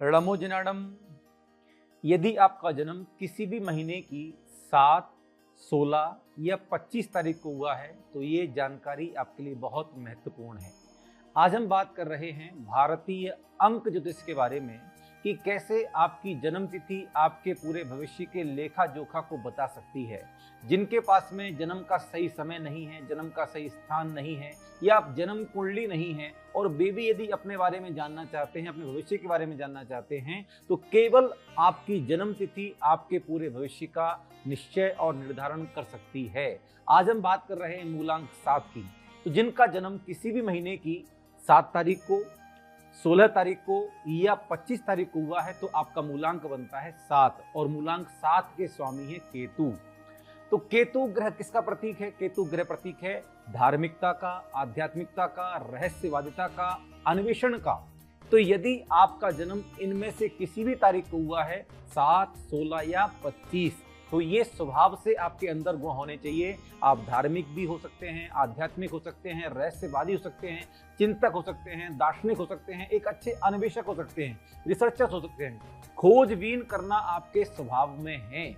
णमोजनडम। यदि आपका जन्म किसी भी महीने की 7, 16 या 25 तारीख को हुआ है तो ये जानकारी आपके लिए बहुत महत्वपूर्ण है। आज हम बात कर रहे हैं भारतीय अंक ज्योतिष के बारे में कि कैसे आपकी जन्म तिथि आपके पूरे भविष्य के लेखा जोखा को बता सकती है। जिनके पास में जन्म का सही समय नहीं है, जन्म का सही स्थान नहीं है या आप जन्म कुंडली नहीं है और बेबी यदि अपने बारे में जानना चाहते हैं, अपने भविष्य के बारे में जानना चाहते हैं तो केवल आपकी जन्म तिथि आपके पूरे भविष्य का निश्चय और निर्धारण कर सकती है। आज हम बात कर रहे हैं मूलांक 7 की। तो जिनका जन्म किसी भी महीने की 7 तारीख को, 16 तारीख को या 25 तारीख को हुआ है तो आपका मूलांक बनता है 7 और मूलांक 7 के स्वामी है केतु। तो केतु ग्रह किसका प्रतीक है? केतु ग्रह प्रतीक है धार्मिकता का, आध्यात्मिकता का, रहस्यवादिता का, अन्वेषण का। तो यदि आपका जन्म इनमें से किसी भी तारीख को हुआ है 7, 16 या 25 तो ये स्वभाव से आपके अंदर गुण होने चाहिए। आप धार्मिक भी हो सकते हैं, आध्यात्मिक हो सकते हैं, रहस्यवादी हो सकते हैं, चिंतक हो सकते हैं, दार्शनिक हो सकते हैं, एक अच्छे अन्वेषक हो सकते हैं, रिसर्चर्स हो सकते हैं। खोजबीन करना आपके स्वभाव में है।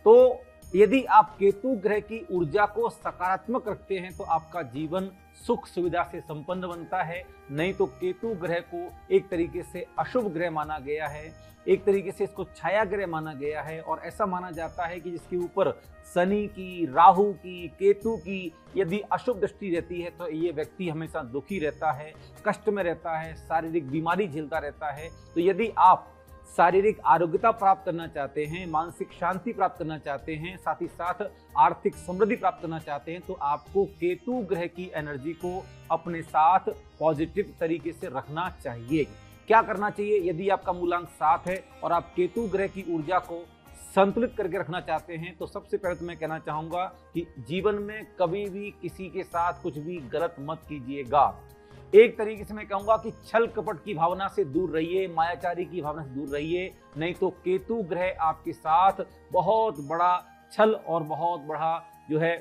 तो यदि आप केतु ग्रह की ऊर्जा को सकारात्मक रखते हैं तो आपका जीवन सुख सुविधा से संपन्न बनता है। नहीं तो केतु ग्रह को एक तरीके से अशुभ ग्रह माना गया है, एक तरीके से इसको छाया ग्रह माना गया है और ऐसा माना जाता है कि जिसके ऊपर शनि की, राहु की, केतु की यदि अशुभ दृष्टि रहती है तो ये व्यक्ति हमेशा दुखी रहता है, कष्ट में रहता है, शारीरिक बीमारी झेलता रहता है। तो यदि आप शारीरिक आरोग्यता प्राप्त करना चाहते हैं, मानसिक शांति प्राप्त करना चाहते हैं, साथ ही साथ आर्थिक समृद्धि प्राप्त करना चाहते हैं तो आपको केतु ग्रह की एनर्जी को अपने साथ पॉजिटिव तरीके से रखना चाहिए। क्या करना चाहिए? यदि आपका मूलांक 7 है और आप केतु ग्रह की ऊर्जा को संतुलित करके रखना चाहते हैं तो सबसे पहले तो मैं कहना चाहूंगा कि जीवन में कभी भी किसी के साथ कुछ भी गलत मत कीजिएगा। एक तरीके से मैं कहूंगा कि छल कपट की भावना से दूर रहिए, मायाचारी की भावना से दूर रहिए। नहीं तो केतु ग्रह आपके साथ बहुत बड़ा छल और बहुत बड़ा जो है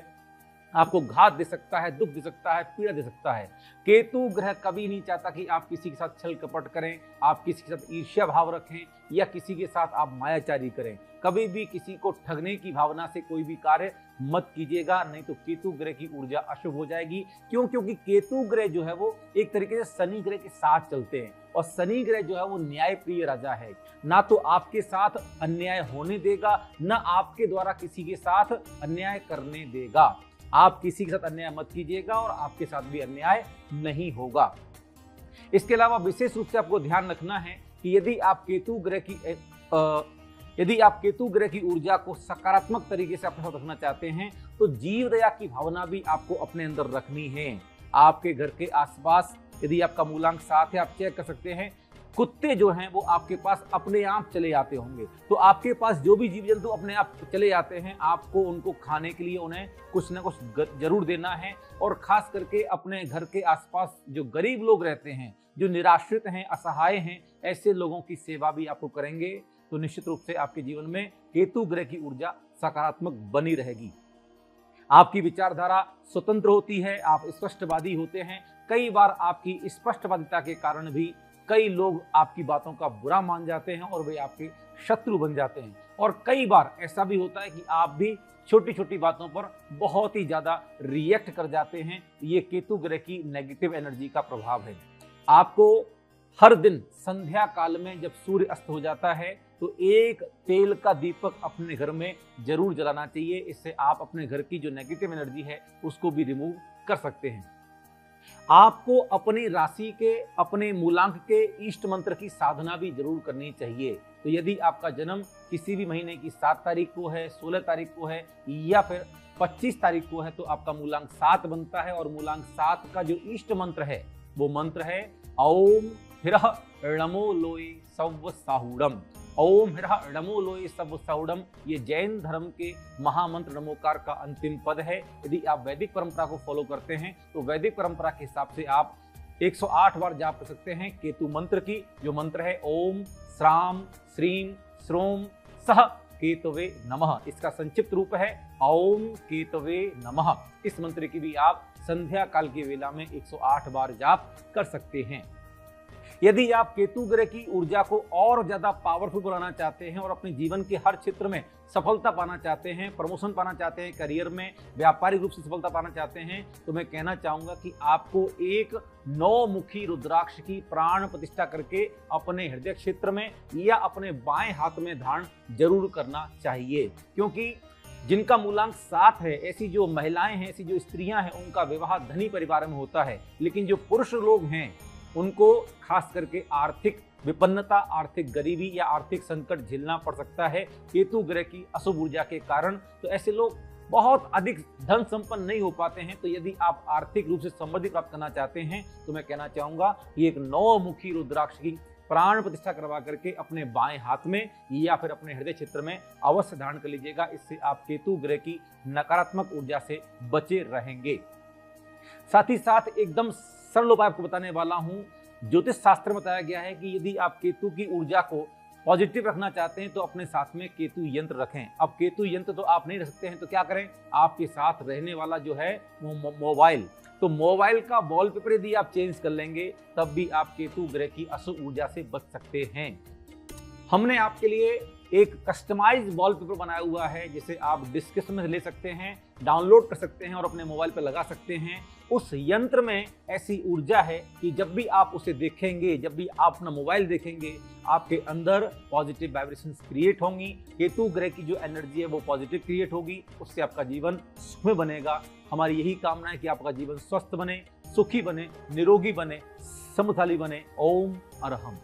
आपको घात दे सकता है, दुख दे सकता है, पीड़ा दे सकता है। केतु ग्रह कभी नहीं चाहता कि आप किसी के साथ छल कपट करें, आप किसी के साथ ईर्ष्या भाव रखें या किसी के साथ आप मायाचारी करें। कभी भी किसी को ठगने की भावना से कोई भी कार्य मत कीजिएगा, नहीं तो केतु ग्रह की ऊर्जा अशुभ हो जाएगी। क्यों? क्योंकि केतु ग्रह जो है वो एक तरीके से शनि ग्रह के साथ चलते हैं और शनि ग्रह जो है वो न्याय प्रिय राजा है। ना तो आपके साथ अन्याय होने देगा, ना आपके द्वारा किसी के साथ अन्याय करने देगा। आप किसी के साथ अन्याय मत कीजिएगा और आपके साथ भी अन्याय नहीं होगा। इसके अलावा विशेष रूप से आपको ध्यान रखना है कि यदि आप केतु ग्रह की ऊर्जा को सकारात्मक तरीके से अपने साथ रखना चाहते हैं तो जीव दया की भावना भी आपको अपने अंदर रखनी है। आपके घर के आसपास यदि आपका मूलांक 7 है, आप चेक कर सकते हैं कुत्ते जो हैं वो आपके पास अपने आप चले आते होंगे। तो आपके पास जो भी जीव जंतु अपने आप चले आते हैं, आपको उनको खाने के लिए उन्हें कुछ ना कुछ जरूर देना है। और खास करके अपने घर के आसपास जो गरीब लोग रहते हैं, जो निराश्रित हैं, असहाय हैं, ऐसे लोगों की सेवा भी आपको करेंगे तो निश्चित रूप से आपके जीवन में केतु ग्रह की ऊर्जा सकारात्मक बनी रहेगी। आपकी विचारधारा स्वतंत्र होती है, आप स्पष्टवादी होते हैं। कई बार आपकी स्पष्टवादिता के कारण भी कई लोग आपकी बातों का बुरा मान जाते हैं और वे आपके शत्रु बन जाते हैं। और कई बार ऐसा भी होता है कि आप भी छोटी छोटी बातों पर बहुत ही ज्यादा रिएक्ट कर जाते हैं। ये केतु ग्रह की नेगेटिव एनर्जी का प्रभाव है। आपको हर दिन संध्या काल में जब सूर्य अस्त हो जाता है तो एक तेल का दीपक अपने घर में जरूर जलाना चाहिए। इससे आप अपने घर की जो नेगेटिव एनर्जी है उसको भी रिमूव कर सकते हैं। आपको अपनी राशि के, अपने मूलांक के इष्ट मंत्र की साधना भी जरूर करनी चाहिए। तो यदि आपका जन्म किसी भी महीने की 7 तारीख को है, 16 तारीख को है या फिर 25 तारीख को है तो आपका मूलांक 7 बनता है। और मूलांक 7 का जो इष्ट मंत्र है वो मंत्र है ओम ह्रः णमो लोये सव्व साहूड़म। ओम ह्रः णमो लोये सव्व साहूड़म ये जैन धर्म के महामंत्र नमोकार का अंतिम पद है। यदि आप वैदिक परंपरा को फॉलो करते हैं तो वैदिक परंपरा के हिसाब से आप 108 बार जाप कर सकते हैं केतु मंत्र की, जो मंत्र है ओम श्राम श्रीम श्रोम सह केतवे नमः। इसका संक्षिप्त रूप है ओम केतवे नमः। इस मंत्र की भी आप संध्या काल की वेला में 108 बार जाप कर सकते हैं। यदि आप केतु ग्रह की ऊर्जा को और ज्यादा पावरफुल बनाना चाहते हैं और अपने जीवन के हर क्षेत्र में सफलता पाना चाहते हैं, प्रमोशन पाना चाहते हैं, करियर में व्यापारिक रूप से सफलता पाना चाहते हैं, तो मैं कहना चाहूंगा कि आपको एक 9 मुखी रुद्राक्ष की प्राण प्रतिष्ठा करके अपने हृदय क्षेत्र में या अपने बाएं हाथ में धारण जरूर करना चाहिए। क्योंकि जिनका मूलांक 7 है, ऐसी जो महिलाएं हैं, ऐसी जो स्त्रियां हैं, उनका विवाह धनी परिवार में होता है, लेकिन जो पुरुष लोग हैं उनको खास करके आर्थिक विपन्नता, आर्थिक गरीबी या आर्थिक संकट झेलना पड़ सकता है केतु ग्रह की अशुभ ऊर्जा के कारण। तो ऐसे लोग बहुत अधिक धन संपन्न नहीं हो पाते हैं। तो यदि आप आर्थिक रूप से समृद्धि प्राप्त करना चाहते हैं तो मैं कहना चाहूंगा ये एक 9 मुखी रुद्राक्ष की प्राण प्रतिष्ठा करवा करके अपने बाएं हाथ में या फिर अपने हृदय क्षेत्र में अवश्य धारण कर लीजिएगा। इससे आप केतु ग्रह की नकारात्मक ऊर्जा से बचे रहेंगे। साथ ही साथ एकदम सरल उपाय आपको बताने वाला हूं। ज्योतिष शास्त्र में बताया गया है कि यदि आप केतु की ऊर्जा को पॉजिटिव रखना चाहते हैं तो अपने साथ में केतु यंत्र रखें। अब केतु यंत्र तो आप नहीं रख सकते हैं तो क्या करें, आपके साथ रहने वाला जो है वो मोबाइल, तो मोबाइल का वॉलपेपर यदि आप चेंज कर लेंगे तब भी आप केतु ग्रह की अशुभ ऊर्जा से बच सकते हैं। हमने आपके लिए एक कस्टमाइज वॉलपेपर बनाया हुआ है जिसे आप डिस्क्रिप्शन में ले सकते हैं, डाउनलोड कर सकते हैं और अपने मोबाइल पर लगा सकते हैं। उस यंत्र में ऐसी ऊर्जा है कि जब भी आप उसे देखेंगे, जब भी आप अपना मोबाइल देखेंगे, आपके अंदर पॉजिटिव वाइब्रेशंस क्रिएट होंगी। केतु ग्रह की जो एनर्जी है वो पॉजिटिव क्रिएट होगी, उससे आपका जीवन सुखमय बनेगा। हमारी यही कामना है कि आपका जीवन स्वस्थ बने, सुखी बने, निरोगी बने, समृद्धशाली बने। ओम अरहम।